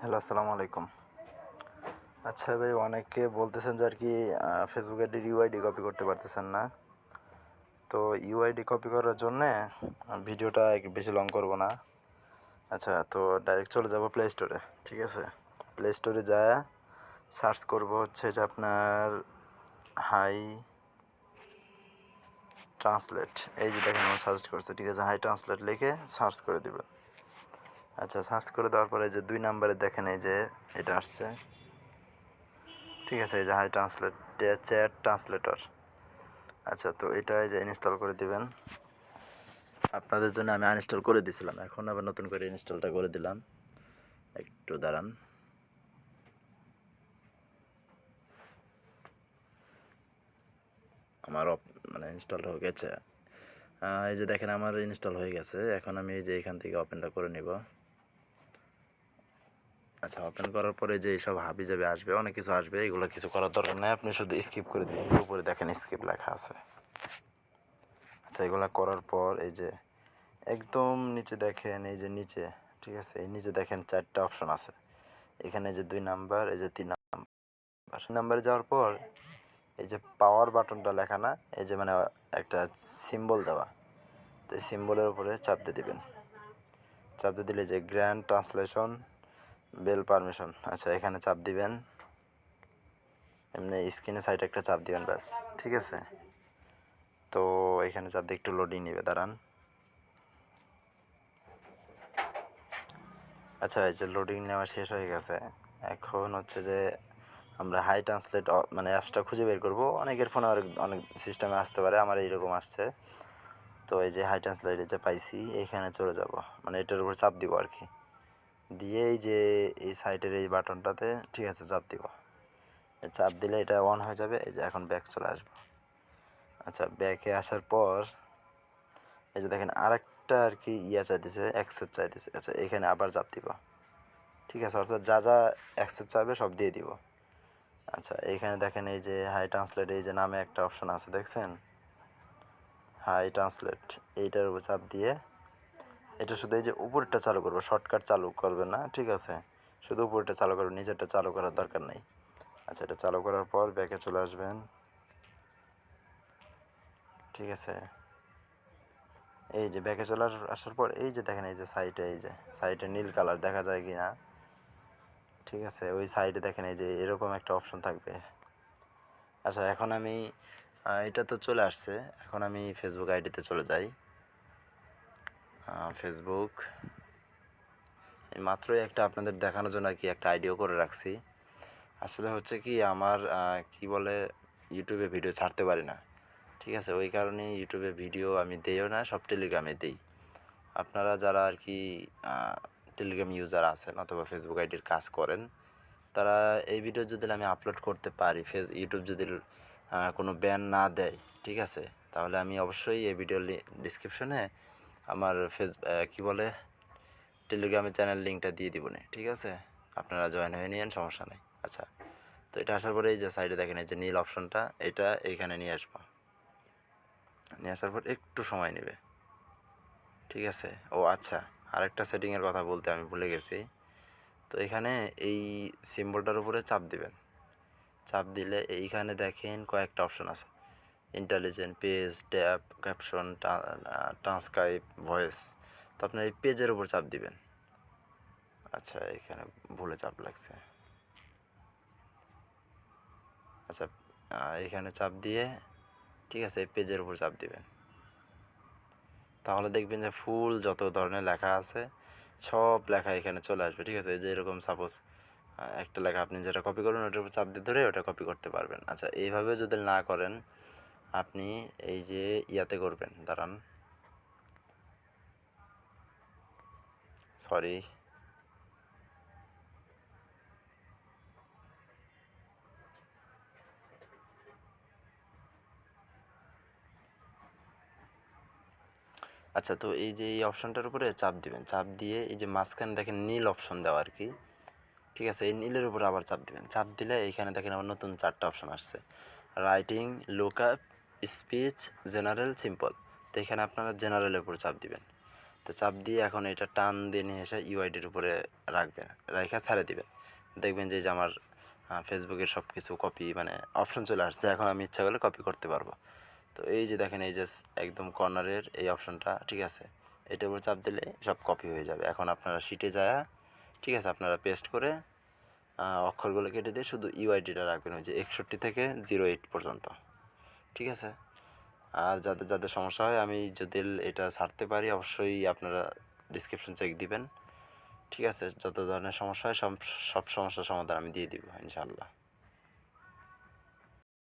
Hello, আসসালামু আলাইকুম। আচ্ছা ভাই, অনেকে বলতেছেন যে আর কি ফেসবুক আইডির ইউআইডি কপি করতে পারতেছেন না। তো ইউআইডি কপি করার জন্যে ভিডিওটা বেশি লং করব না। আচ্ছা, তো ডাইরেক্ট চলে যাব প্লে স্টোরে। ঠিক আছে, প্লে স্টোরে যায় সার্চ করব হচ্ছে যে আপনার হাই ট্রান্সলেট। এই যে দেখেন আমি সার্চ করছি, ঠিক আছে, হাই ট্রান্সলেট লিখে সার্চ করে দেবেন। আচ্ছা, সার্চ করে দেওয়ার পরে যে 2 নাম্বারে দেখেন এই যে এটা আসছে। ঠিক আছে, এই যে হাই ট্রান্সলেট চ্যাট ট্রান্সলেটর। আচ্ছা, তো এটা এই যে ইনস্টল করে দিবেন। আপনাদের জন্য আমি আনইনস্টল করে দিয়েছিলাম, এখন আবার নতুন করে ইনস্টলটা করে দিলাম। একটু দাঁড়ান। আমার মানে ইনস্টল হয়ে গেছে। এই যে দেখেন আমার ইনস্টল হয়ে গেছে। এখন আমি এই যে এখান থেকে ওপেনটা করে নিব। আচ্ছা, ওপেন করার পরে যে সব হাবি যাবে আসবে, অনেক কিছু আসবে, এগুলো কিছু করার দরকার নেই, আপনি শুধু স্কিপ করে দিন। উপরে দেখেন স্কিপ লেখা আছে। আচ্ছা, এগুলো করার পর এই যে একদম নিচে দেখেন, এই যে নিচে, ঠিক আছে, এই নিচে দেখেন 4টা অপশন আছে। এখানে যে 2 নাম্বার, এই যে 3 নাম্বারে যাওয়ার পর এই যে পাওয়ার বাটনটা লেখা না, এই যে মানে একটা সিম্বল দেওয়া, তো এই সিম্বলের উপরে চাপ দিয়ে দিবেন। চাপ দিয়ে দিলে যে গ্র্যান্ড ট্রান্সলেশন বেল পারমিশন, আচ্ছা এখানে চাপ দিবেন। এমনি স্ক্রিনে সাইডে একটা চাপ দিবেন, ব্যাস, ঠিক আছে। তো এখানে চাপ দিয়ে একটু লোডিং নেবে, দাঁড়ান। আচ্ছা, এই যে লোডিং নেওয়া শেষ হয়ে গেছে। এখন হচ্ছে যে আমরা হাই ট্রান্সলেট মানে অ্যাপসটা খুঁজে বের করব। অনেকের ফোনে অনেক সিস্টেমে আসতে পারে, আমার এইরকম আসছে। তো এই যে হাই ট্রান্সলেট যে পাইছি, এইখানে চলে যাব, মানে এটার উপর চাপ দিব আর কি। দিয়ে এই যে এই সাইডের এই বাটনটাতে, ঠিক আছে, চাপ দিব। চাপ দিলে এটা অন হয়ে যাবে। এই যে এখন ব্যাক চলে আসবো। আচ্ছা, ব্যাকে আসার পর এই যে দেখেন আরেকটা আর কি চাইতেছে, অ্যাক্সেস চাইতেছে। আচ্ছা, এখানে আবার চাপ দিব, ঠিক আছে, অর্থাৎ যা যা অ্যাক্সেস চাইবে সব দিয়ে দিব। আচ্ছা, এইখানে দেখেন এই যে হাই ট্রান্সলেট এই যে নামে একটা অপশন আছে, দেখছেন, হাই ট্রান্সলেট, এইটার উপর চাপ দিয়ে এটা শুধু এই যে উপরটা চালু করবো, শর্টকাট চালু করবে না, ঠিক আছে, শুধু উপরটা চালু করবে, নিচেরটা চালু করার দরকার নেই। আচ্ছা, এটা চালু করার পর ব্যাকে চলে আসবেন, ঠিক আছে। এই যে ব্যাকে চলে আসার পর এই যে দেখেন এই যে সাইডে, এই যে সাইডে নীল কালার দেখা যায় কি না, ঠিক আছে, ওই সাইডে দেখেন এই যে এরকম একটা অপশন থাকবে। আচ্ছা, এখন আমি এটা তো চলে আসছে, এখন আমি ফেসবুক আইডিতে চলে যাই। ফেসবুক মাত্রই একটা আপনাদের দেখানোর জন্য আর কি একটা আইডিও করে রাখছি। আসলে হচ্ছে কি আমার কি বলে, ইউটিউবে ভিডিও ছাড়তে পারি না, ঠিক আছে, ওই কারণে ইউটিউবে ভিডিও আমি দেইও না, সব টেলিগ্রামে দেই। আপনারা যারা আর কি টেলিগ্রাম ইউজার আছেন অথবা ফেসবুক আইডির কাজ করেন, তারা এই ভিডিও যদি আমি আপলোড করতে পারি, ইউটিউব যদি কোনো ব্যান না দেয়, ঠিক আছে, তাহলে আমি অবশ্যই এই ভিডিওর ডিসক্রিপশনে আমার কি বলে টেলিগ্রামের চ্যানেল লিঙ্কটা দিয়ে দিব না, ঠিক আছে, আপনারা জয়েন হয়ে নিন, সমস্যা নেই। আচ্ছা, তো এটা আসার পরে এই যে সাইডে দেখেন এই যে নীল অপশনটা, এটা এইখানে নিয়ে আসবো। নিয়ে আসার পর একটু সময় নেবে, ঠিক আছে। ও আচ্ছা, আরেকটা সেটিংয়ের কথা বলতে আমি ভুলে গেছি। তো এখানে এই সিম্বলটার উপরে চাপ দিবেন। চাপ দিলে এইখানে দেখেন কয়েকটা অপশন আছে, intelligent, page, tab, caption, transcribe, voice. তো আপনার এই পেজের উপর চাপ দিবেন। আচ্ছা, এখানে ভুলে চাপ লাগছে। আচ্ছা, এখানে চাপ দিয়ে, ঠিক আছে, এই পেজের উপর চাপ দিবেন। তাহলে দেখবেন যে ফুল যত ধরনের লেখা আছে সব লেখা এখানে চলে আসবে, ঠিক আছে। যে এরকম সাপোজ একটা লেখা আপনি যেটা কপি করবেন ওটার উপর চাপ দিয়ে ধরে ওটা কপি করতে পারবেন। আচ্ছা, এইভাবে যদি না করেন, আপনি এই যে ইয়াতে করবেন, দাঁড়ান, সরি, আচ্ছা, তো এই যে এই অপশনটার উপরে চাপ দিবেন, চাপ দিয়ে এই যে মাঝখানে দেখেন নীল অপশন দেওয়া আর কি, ঠিক আছে, এই নীলের উপর আবার চাপ দিবেন। চাপ দিলে এইখানে দেখেন আবার নতুন 4টা অপশন আসছে, writing, lookup, speech, general, simple. তো এখানে আপনারা জেনারেলের উপর চাপ দিবেন। তো চাপ দিয়ে এখন এটা টান দিয়ে নিয়ে এসে ইউআইডির উপরে রাখবেন, রেখে ছেড়ে দিবেন। দেখবেন যে আমার ফেসবুকের সব কিছু কপি মানে অপশন চলে আসছে। এখন আমি ইচ্ছা করলে কপি করতে পারবো। তো এই যে দেখেন এই যে একদম কর্নারের এই অপশনটা, ঠিক আছে, এটার উপর চাপ দিলে সব কপি হয়ে যাবে। এখন আপনারা শিটে যায়, ঠিক আছে, আপনারা পেস্ট করে অক্ষরগুলো কেটে দিয়ে শুধু ইউআইডিটা রাখবেন, ওই যে 61 থেকে 08 পর্যন্ত, ঠিক আছে। আর যাদের যাদের সমস্যা হয়, আমি যদি এটা ছাড়তে পারি অবশ্যই আপনারা ডিসক্রিপশন চেক দিবেন, ঠিক আছে। যত ধরনের সমস্যা হয় সব সমস্যার সমাধান আমি দিয়ে দিব ইনশাআল্লাহ।